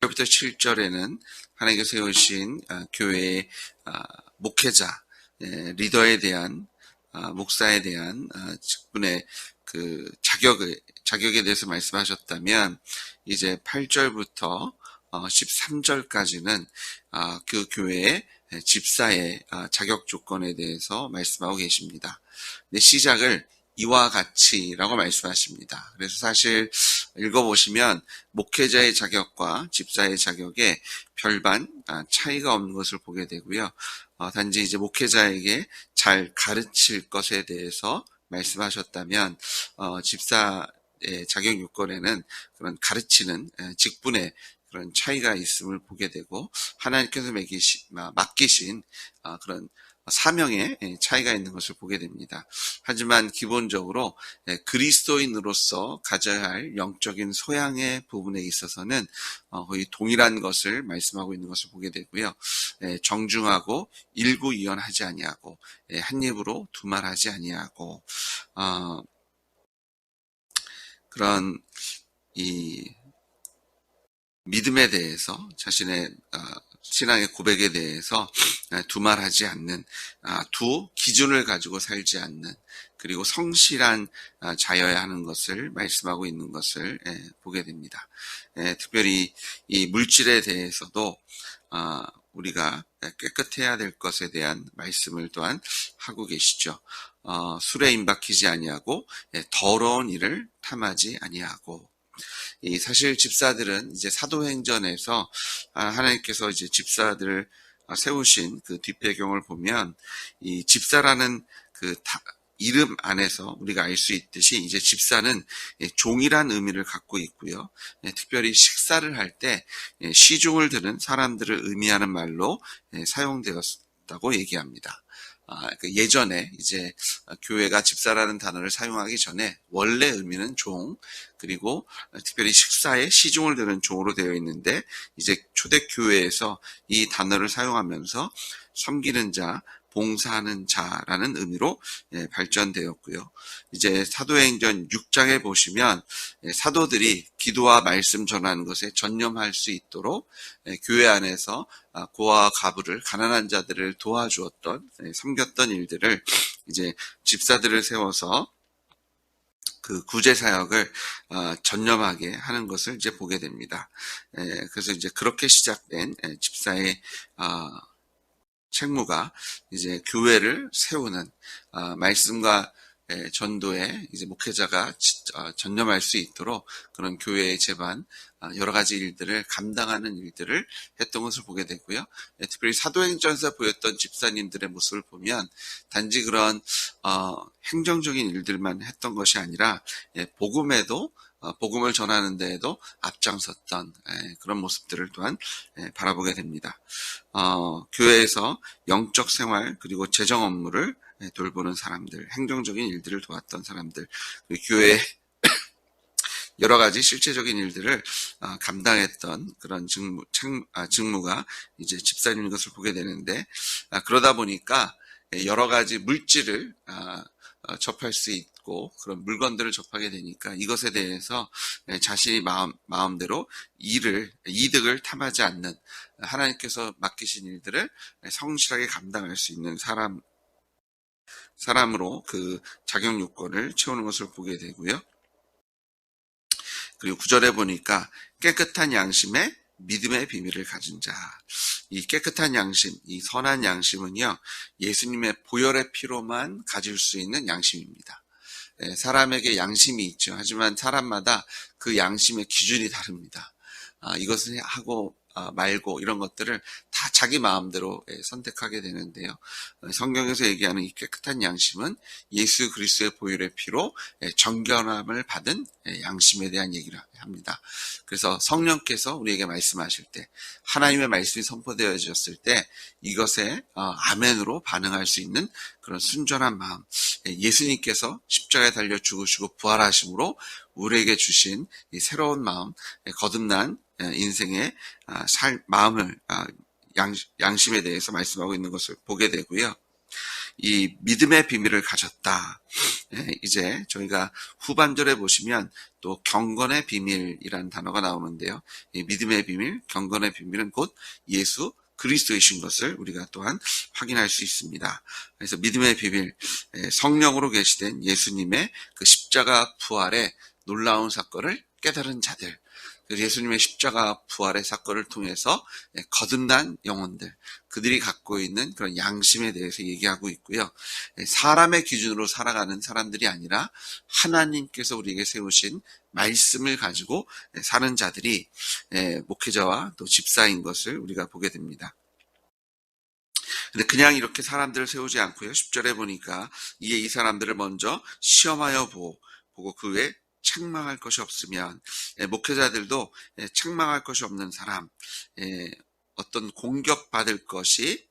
1절부터 7절에는 하나님께서 세우신 교회의 목회자, 리더에 대한 목사에 대한 직분의 그 자격에 대해서 말씀하셨다면, 이제 8절부터 13절까지는 그 교회의 집사의 자격 조건에 대해서 말씀하고 계십니다. 근데 시작을 이와 같이라고 말씀하십니다. 그래서 사실 읽어보시면 목회자의 자격과 집사의 자격에 별반 차이가 없는 것을 보게 되고요. 단지 이제 목회자에게 잘 가르칠 것에 대해서 말씀하셨다면, 집사의 자격 요건에는 그런 가르치는 직분의 그런 차이가 있음을 보게 되고, 하나님께서 맡기신 그런 사명의 차이가 있는 것을 보게 됩니다. 하지만 기본적으로 그리스도인으로서 가져야 할 영적인 소양의 부분에 있어서는 거의 동일한 것을 말씀하고 있는 것을 보게 되고요. 정중하고 일구이연하지 아니하고, 한 입으로 두말하지 아니하고, 그런 이 믿음에 대해서, 자신의 신앙의 고백에 대해서 두말하지 않는, 두 기준을 가지고 살지 않는, 그리고 성실한 자여야 하는 것을 말씀하고 있는 것을 보게 됩니다. 특별히 이 물질에 대해서도 우리가 깨끗해야 될 것에 대한 말씀을 또한 하고 계시죠. 술에 임박히지 아니하고 더러운 일을 탐하지 아니하고, 사실 집사들은 이제 사도행전에서 하나님께서 이제 집사들을 세우신 그 뒷배경을 보면, 이 집사라는 그 이름 안에서 우리가 알 수 있듯이 이제 집사는 종이란 의미를 갖고 있고요. 특별히 식사를 할 때 시중을 드는 사람들을 의미하는 말로 사용되었다고 얘기합니다. 예전에 이제 교회가 집사라는 단어를 사용하기 전에 원래 의미는 종, 그리고 특별히 식사에 시중을 드는 종으로 되어 있는데, 이제 초대교회에서 이 단어를 사용하면서 섬기는 자, 봉사하는 자라는 의미로 발전되었고요. 이제 사도행전 6장에 보시면 사도들이 기도와 말씀 전하는 것에 전념할 수 있도록 교회 안에서 고아와 가부를, 가난한 자들을 도와주었던, 섬겼던 일들을 이제 집사들을 세워서 그 구제 사역을 전념하게 하는 것을 이제 보게 됩니다. 그래서 이제 그렇게 시작된 집사의 책무가 이제 교회를 세우는, 말씀과 전도에 이제 목회자가 전념할 수 있도록 그런 교회의 제반, 여러 가지 일들을 감당하는 일들을 했던 것을 보게 되고요. 특별히 사도행전에서 보였던 집사님들의 모습을 보면 단지 그런 행정적인 일들만 했던 것이 아니라 복음에도, 복음을 전하는 데에도 앞장섰던 그런 모습들을 또한 바라보게 됩니다. 교회에서 영적 생활, 그리고 재정 업무를 돌보는 사람들, 행정적인 일들을 도왔던 사람들, 교회의 여러 가지 실제적인 일들을 감당했던 그런 직무가 이제 집사님인 것을 보게 되는데, 그러다 보니까 여러 가지 물질을 접할 수 있고 그런 물건들을 접하게 되니까 이것에 대해서 자신이 마음대로 이득을 탐하지 않는, 하나님께서 맡기신 일들을 성실하게 감당할 수 있는 사람으로 그 자격 요건을 채우는 것을 보게 되고요. 그리고 9절에 보니까 깨끗한 양심에 믿음의 비밀을 가진 자. 이 깨끗한 양심, 이 선한 양심은요, 예수님의 보혈의 피로만 가질 수 있는 양심입니다. 사람에게 양심이 있죠. 하지만 사람마다 그 양심의 기준이 다릅니다. 이것을 하고 말고 이런 것들을 다 자기 마음대로 선택하게 되는데요. 성경에서 얘기하는 이 깨끗한 양심은 예수 그리스도의 보혈의 피로 정결함을 받은 양심에 대한 얘기를 합니다. 그래서 성령께서 우리에게 말씀하실 때, 하나님의 말씀이 선포되어졌을 때 이것에 아멘으로 반응할 수 있는 그런 순전한 마음, 예수님께서 십자가에 달려 죽으시고 부활하심으로 우리에게 주신 이 새로운 마음, 거듭난 인생의 마음을, 양심에 대해서 말씀하고 있는 것을 보게 되고요. 이 믿음의 비밀을 가졌다. 이제 저희가 후반절에 보시면 또 경건의 비밀이라는 단어가 나오는데요. 이 믿음의 비밀, 경건의 비밀은 곧 예수 그리스도이신 것을 우리가 또한 확인할 수 있습니다. 그래서 믿음의 비밀, 성령으로 계시된 예수님의 그 십자가 부활의 놀라운 사건을 깨달은 자들, 예수님의 십자가 부활의 사건을 통해서 거듭난 영혼들, 그들이 갖고 있는 그런 양심에 대해서 얘기하고 있고요. 사람의 기준으로 살아가는 사람들이 아니라 하나님께서 우리에게 세우신 말씀을 가지고 사는 자들이 목회자와 또 집사인 것을 우리가 보게 됩니다. 근데 그냥 이렇게 사람들을 세우지 않고요. 10절에 보니까 이에 이 사람들을 먼저 시험하여 보고 그 외에 책망할 것이 없으면, 목회자들도 책망할 것이 없는 사람, 어떤 공격받을 것이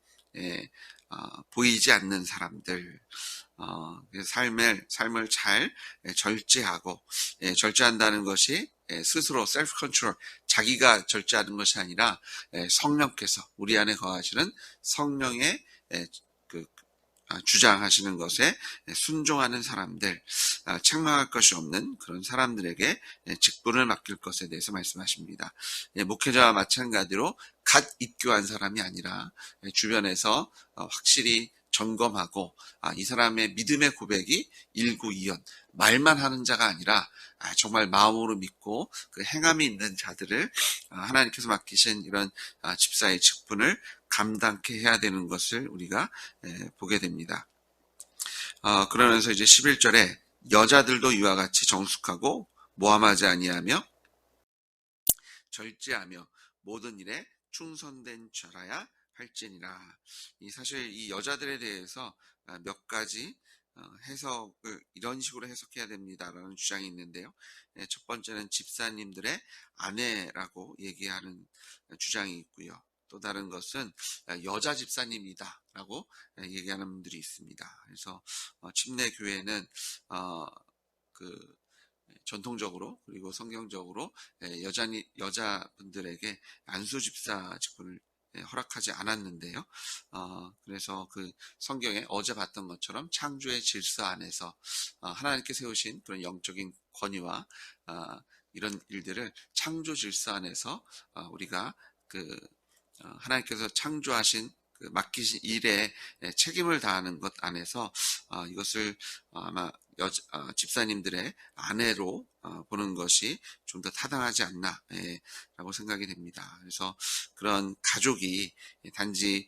보이지 않는 사람들, 삶을 잘 절제하고, 절제한다는 것이 스스로 셀프 컨트롤, 자기가 절제하는 것이 아니라 성령께서 우리 안에 거하시는 성령의 주장하시는 것에 순종하는 사람들, 책망할 것이 없는 그런 사람들에게 직분을 맡길 것에 대해서 말씀하십니다. 목회자와 마찬가지로 갓 입교한 사람이 아니라 주변에서 확실히 점검하고 이 사람의 믿음의 고백이 일구이연, 말만 하는 자가 아니라 정말 마음으로 믿고 그 행함이 있는 자들을 하나님께서 맡기신 이런 집사의 직분을 감당케 해야 되는 것을 우리가 보게 됩니다. 그러면서 이제 11절에 여자들도 이와 같이 정숙하고 모함하지 아니하며 절제하며 모든 일에 충성된 자라야 할지니라. 사실 이 여자들에 대해서 몇 가지 해석을 이런 식으로 해석해야 됩니다라는 주장이 있는데요. 첫 번째는 집사님들의 아내라고 얘기하는 주장이 있고요. 또 다른 것은 여자 집사님이다라고 얘기하는 분들이 있습니다. 그래서 침례교회는 전통적으로 그리고 성경적으로 여자분들에게 안수 집사 직분을 허락하지 않았는데요. 그래서 그 성경에 어제 봤던 것처럼 창조의 질서 안에서 하나님께 세우신 그런 영적인 권위와 이런 일들을 창조 질서 안에서 우리가 하나님께서 창조하신 맡기신 일에 책임을 다하는 것 안에서 이것을 아마 집사님들의 아내로 보는 것이 좀 더 타당하지 않나 라고 생각이 됩니다. 그래서 그런 가족이 단지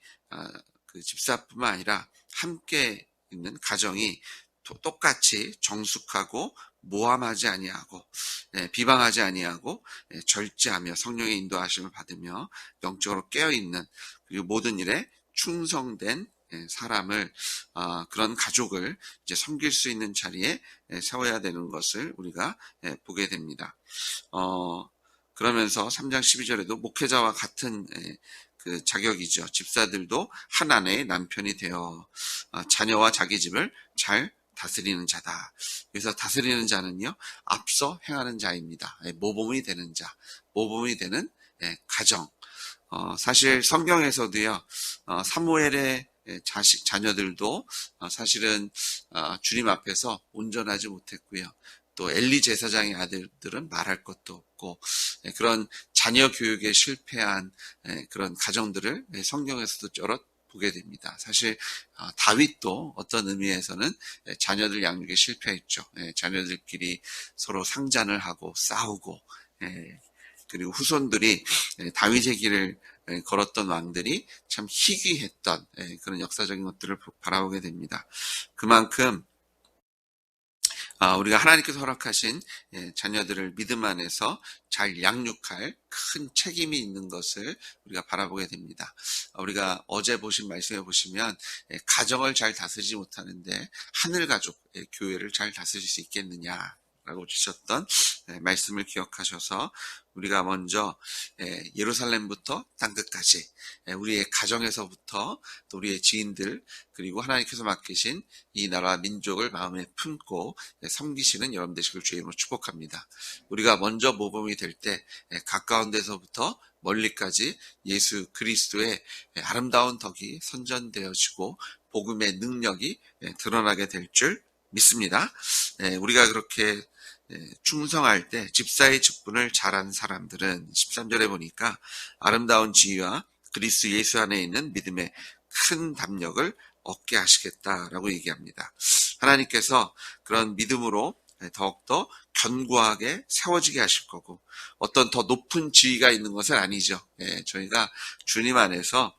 그 집사뿐만 아니라 함께 있는 가정이 똑같이 정숙하고 모함하지 아니하고 비방하지 아니하고 절제하며 성령의 인도하심을 받으며 영적으로 깨어있는, 그리고 모든 일에 충성된 사람을, 그런 가족을 이제 섬길 수 있는 자리에 세워야 되는 것을 우리가 보게 됩니다. 그러면서 3장 12절에도 목회자와 같은 그 자격이죠. 집사들도 한 아내의 남편이 되어 자녀와 자기 집을 잘 다스리는 자다. 그래서 다스리는 자는요, 앞서 행하는 자입니다. 모범이 되는 자, 모범이 되는 가정. 사실 성경에서도요, 사무엘의 자녀들도 사실은 주님 앞에서 온전하지 못했고요. 또 엘리 제사장의 아들들은 말할 것도 없고, 그런 자녀 교육에 실패한 그런 가정들을 성경에서도 여러 보게 됩니다. 사실 다윗도 어떤 의미에서는 자녀들 양육에 실패했죠. 자녀들끼리 서로 상잔을 하고 싸우고, 그리고 후손들이 다윗의 길을 걸었던 왕들이 참 희귀했던 그런 역사적인 것들을 바라보게 됩니다. 그만큼 우리가 하나님께서 허락하신 자녀들을 믿음 안에서 잘 양육할 큰 책임이 있는 것을 우리가 바라보게 됩니다. 우리가 어제 보신 말씀에 보시면 가정을 잘 다스리지 못하는데 하늘가족, 교회를 잘 다스릴 수 있겠느냐라고 주셨던 말씀을 기억하셔서 우리가 먼저 예루살렘부터 땅끝까지 우리의 가정에서부터 또 우리의 지인들, 그리고 하나님께서 맡기신 이 나라 민족을 마음에 품고 섬기시는 여러분 되시길 주의 이름으로 축복합니다. 우리가 먼저 모범이 될 때 가까운 데서부터 멀리까지 예수 그리스도의 아름다운 덕이 선전되어지고 복음의 능력이 드러나게 될 줄 믿습니다. 우리가 그렇게 충성할 때 집사의 직분을 잘한 사람들은 13절에 보니까 아름다운 지위와 그리스도 예수 안에 있는 믿음의 큰 담력을 얻게 하시겠다라고 얘기합니다. 하나님께서 그런 믿음으로 더욱더 견고하게 세워지게 하실 거고, 어떤 더 높은 지위가 있는 것은 아니죠. 저희가 주님 안에서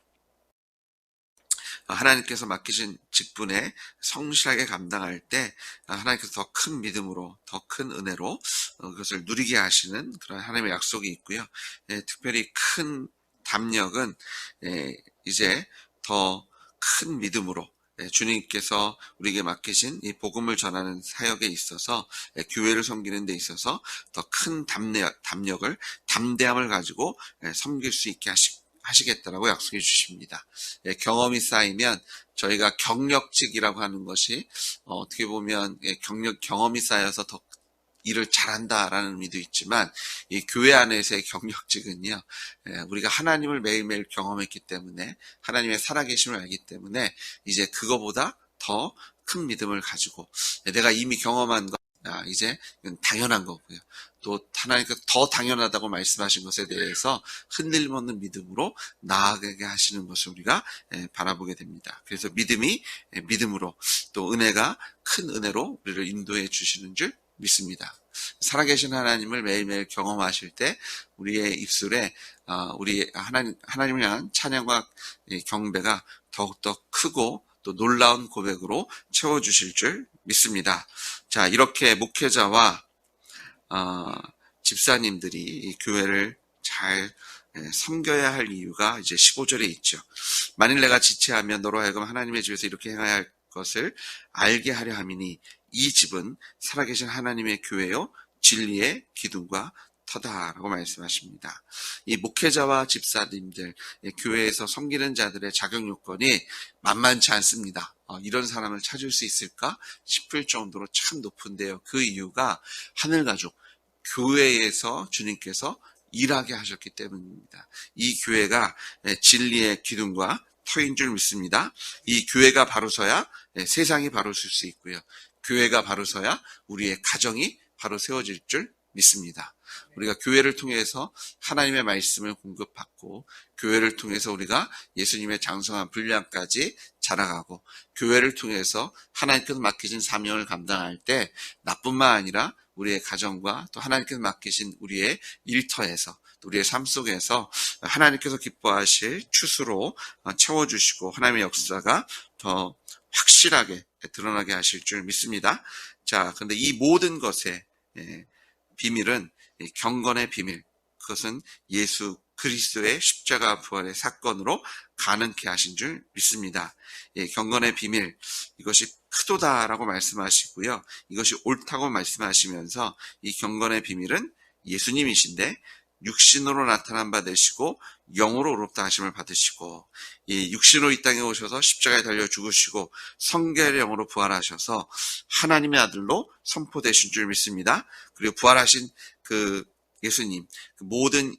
하나님께서 맡기신 직분에 성실하게 감당할 때 하나님께서 더 큰 믿음으로, 더 큰 은혜로 그것을 누리게 하시는 그런 하나님의 약속이 있고요. 특별히 큰 담력은 이제 더 큰 믿음으로 주님께서 우리에게 맡기신 이 복음을 전하는 사역에 있어서, 교회를 섬기는 데 있어서 더 큰 담력을, 담대함을 가지고 섬길 수 있게 하시겠다라고 약속해 주십니다. 경험이 쌓이면, 저희가 경력직이라고 하는 것이 어떻게 보면 경험이 쌓여서 더 일을 잘한다라는 의미도 있지만, 이 교회 안에서의 경력직은요, 우리가 하나님을 매일매일 경험했기 때문에, 하나님의 살아계심을 알기 때문에 이제 그거보다 더 큰 믿음을 가지고, 내가 이미 경험한 것, 이제 이건 당연한 거고요. 또 하나님께서 더 당연하다고 말씀하신 것에 대해서 흔들림 없는 믿음으로 나아가게 하시는 것을 우리가 바라보게 됩니다. 그래서 믿음이 믿음으로, 또 은혜가 큰 은혜로 우리를 인도해 주시는 줄 믿습니다. 살아계신 하나님을 매일매일 경험하실 때 우리의 입술에 우리 하나님을 향한 찬양과 경배가 더욱더 크고 또 놀라운 고백으로 채워주실 줄 믿습니다. 자, 이렇게 목회자와 집사님들이 이 교회를 잘 섬겨야 할 이유가 이제 15절에 있죠. 만일 내가 지체하면 너로 하여금 하나님의 집에서 이렇게 행해야 할 것을 알게 하려 함이니 이 집은 살아계신 하나님의 교회요 진리의 기둥과 터다라고 말씀하십니다. 이 목회자와 집사님들, 교회에서 섬기는 자들의 자격 요건이 만만치 않습니다. 이런 사람을 찾을 수 있을까 싶을 정도로 참 높은데요. 그 이유가 하늘가족, 교회에서 주님께서 일하게 하셨기 때문입니다. 이 교회가 진리의 기둥과 터인 줄 믿습니다. 이 교회가 바로 서야 세상이 바로 설 수 있고요. 교회가 바로 서야 우리의 가정이 바로 세워질 줄 믿습니다. 우리가 교회를 통해서 하나님의 말씀을 공급받고, 교회를 통해서 우리가 예수님의 장성한 분량까지 자라가고, 교회를 통해서 하나님께서 맡기신 사명을 감당할 때 나뿐만 아니라 우리의 가정과 또 하나님께서 맡기신 우리의 일터에서, 또 우리의 삶 속에서 하나님께서 기뻐하실 추수로 채워주시고 하나님의 역사가 더 확실하게 드러나게 하실 줄 믿습니다. 자, 그런데 이 모든 것의 비밀은 경건의 비밀, 그것은 예수 그리스도의 십자가 부활의 사건으로 가능케 하신 줄 믿습니다. 경건의 비밀, 이것이 크도다라고 말씀하시고요. 이것이 옳다고 말씀하시면서 이 경건의 비밀은 예수님이신데 육신으로 나타난 바 되시고 영으로 의롭다 하심을 받으시고, 이 육신으로 이 땅에 오셔서 십자가에 달려 죽으시고 성결의 영으로 부활하셔서 하나님의 아들로 선포되신 줄 믿습니다. 그리고 부활하신 그 예수님, 그 모든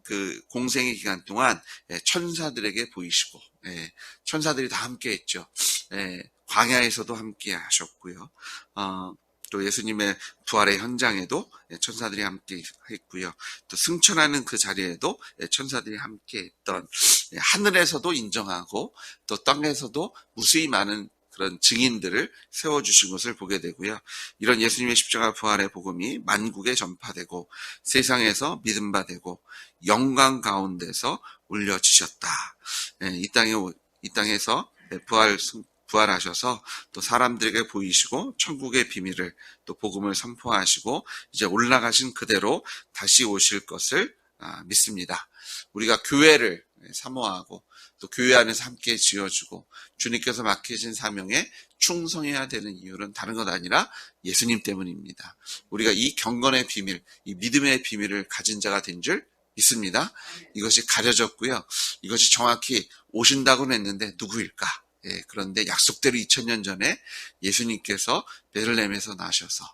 그 공생의 기간 동안 천사들에게 보이시고, 천사들이 다 함께 했죠. 광야에서도 함께 하셨고요. 또 예수님의 부활의 현장에도 천사들이 함께 했고요. 또 승천하는 그 자리에도 천사들이 함께 했던, 하늘에서도 인정하고 또 땅에서도 무수히 많은 그런 증인들을 세워주신 것을 보게 되고요. 이런 예수님의 십자가 부활의 복음이 만국에 전파되고 세상에서 믿음 받고 영광 가운데서 울려지셨다. 이 땅에서 부활하셔서 또 사람들에게 보이시고 천국의 비밀을 또 복음을 선포하시고 이제 올라가신 그대로 다시 오실 것을 믿습니다. 우리가 교회를 사모하고 또 교회 안에서 함께 지어주고 주님께서 맡기신 사명에 충성해야 되는 이유는 다른 것 아니라 예수님 때문입니다. 우리가 이 경건의 비밀, 이 믿음의 비밀을 가진 자가 된 줄 믿습니다. 이것이 가려졌고요. 이것이 정확히 오신다고는 했는데 누구일까? 그런데 약속대로 2000년 전에 예수님께서 베들레헴에서 나셔서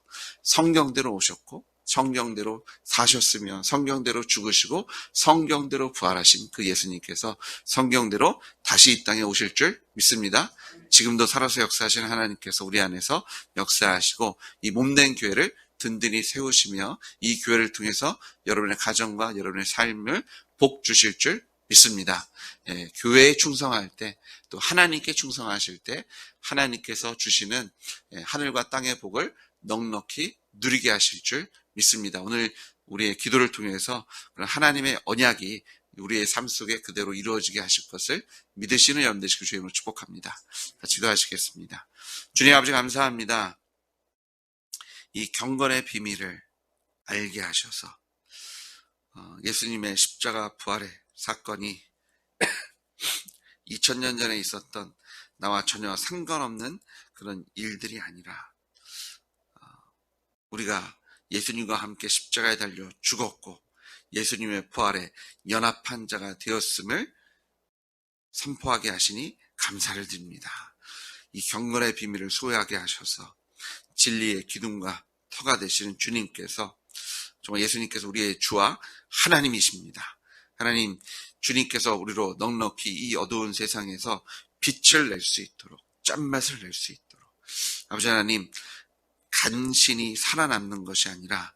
성경대로 오셨고 성경대로 사셨으며 성경대로 죽으시고 성경대로 부활하신 그 예수님께서 성경대로 다시 이 땅에 오실 줄 믿습니다. 지금도 살아서 역사하시는 하나님께서 우리 안에서 역사하시고 이 몸된 교회를 든든히 세우시며 이 교회를 통해서 여러분의 가정과 여러분의 삶을 복 주실 줄 믿습니다. 교회에 충성할 때, 또 하나님께 충성하실 때 하나님께서 주시는 하늘과 땅의 복을 넉넉히 누리게 하실 줄 믿습니다. 오늘 우리의 기도를 통해서 하나님의 언약이 우리의 삶 속에 그대로 이루어지게 하실 것을 믿으시는 여러분 되시길 주의 이름으로 축복합니다. 같이 기도하시겠습니다. 주님 아버지 감사합니다. 이 경건의 비밀을 알게 하셔서 예수님의 십자가 부활의 사건이 2000년 전에 있었던 나와 전혀 상관없는 그런 일들이 아니라 우리가 예수님과 함께 십자가에 달려 죽었고 예수님의 부활에 연합한 자가 되었음을 선포하게 하시니 감사를 드립니다. 이 경건의 비밀을 소유하게 하셔서 진리의 기둥과 터가 되시는 주님께서 정말 예수님께서 우리의 주와 하나님이십니다. 하나님, 주님께서 우리로 넉넉히 이 어두운 세상에서 빛을 낼 수 있도록, 짠맛을 낼 수 있도록 아버지 하나님, 간신히 살아남는 것이 아니라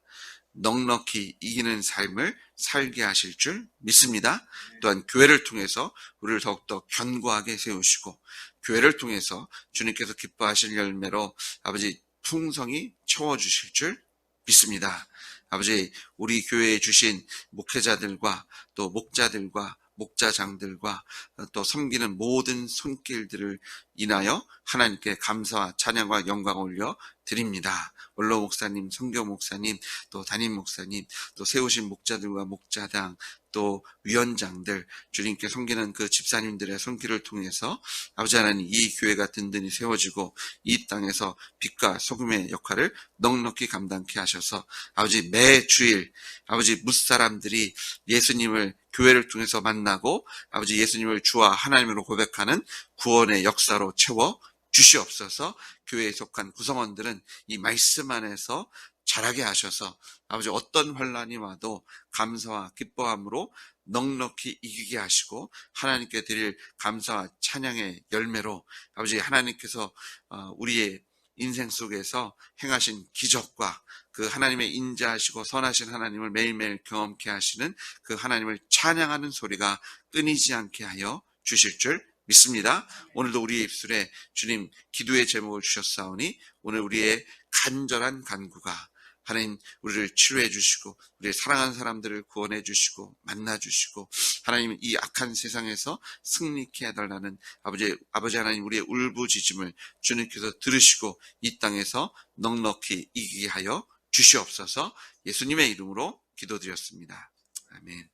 넉넉히 이기는 삶을 살게 하실 줄 믿습니다. 또한 교회를 통해서 우리를 더욱더 견고하게 세우시고 교회를 통해서 주님께서 기뻐하실 열매로 아버지 풍성히 채워주실 줄 믿습니다. 아버지, 우리 교회에 주신 목회자들과 또 목자들과 목자장들과 또 섬기는 모든 손길들을 인하여 하나님께 감사와 찬양과 영광을 올려 드립니다. 원로 목사님, 성교 목사님, 또 담임 목사님, 또 세우신 목자들과 목자당, 또 위원장들, 주님께 섬기는 그 집사님들의 손길을 통해서 아버지 하나님, 이 교회가 든든히 세워지고 이 땅에서 빛과 소금의 역할을 넉넉히 감당케 하셔서 아버지 매 주일 아버지 무사람들이 예수님을 교회를 통해서 만나고 아버지 예수님을 주와 하나님으로 고백하는 구원의 역사로 채워 주시옵소서. 교회에 속한 구성원들은 이 말씀 안에서 자라게 하셔서 아버지 어떤 환난이 와도 감사와 기뻐함으로 넉넉히 이기게 하시고 하나님께 드릴 감사와 찬양의 열매로 아버지 하나님께서 우리의 인생 속에서 행하신 기적과 그 하나님의 인자하시고 선하신 하나님을 매일매일 경험케 하시는 그 하나님을 찬양하는 소리가 끊이지 않게 하여 주실 줄 믿습니다. 오늘도 우리의 입술에 주님 기도의 제목을 주셨사오니 오늘 우리의 간절한 간구가 하나님 우리를 치료해 주시고 우리의 사랑하는 사람들을 구원해 주시고 만나 주시고 하나님 이 악한 세상에서 승리케 해달라는 아버지 하나님 우리의 울부짖음을 주님께서 들으시고 이 땅에서 넉넉히 이기게 하여 주시옵소서. 예수님의 이름으로 기도드렸습니다. 아멘.